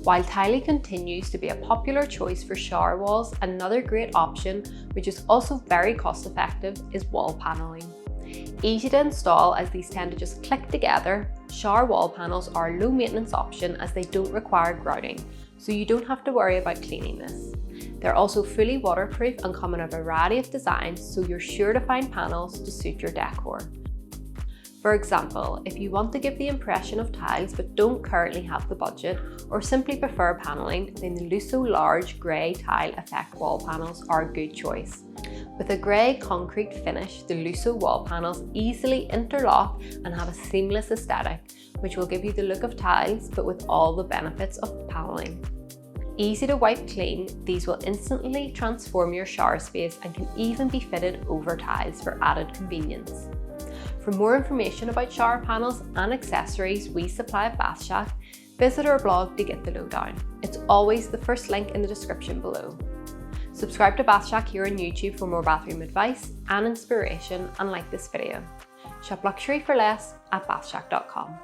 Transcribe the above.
While tiling continues to be a popular choice for shower walls, another great option, which is also very cost effective, is wall paneling. Easy to install as these tend to just click together, shower wall panels are a low maintenance option as they don't require grouting, so you don't have to worry about cleaning this. They're also fully waterproof and come in a variety of designs, so you're sure to find panels to suit your decor. For example, if you want to give the impression of tiles but don't currently have the budget, or simply prefer paneling, then the Lusso large grey tile effect wall panels are a good choice. With a grey concrete finish, the Lusso wall panels easily interlock and have a seamless aesthetic, which will give you the look of tiles but with all the benefits of paneling. Easy to wipe clean, these will instantly transform your shower space and can even be fitted over tiles for added convenience. For more information about shower panels and accessories we supply at Bathshack, visit our blog to get the lowdown. It's always the first link in the description below. Subscribe to Bathshack here on YouTube for more bathroom advice and inspiration, and like this video. Shop luxury for less at bathshack.com.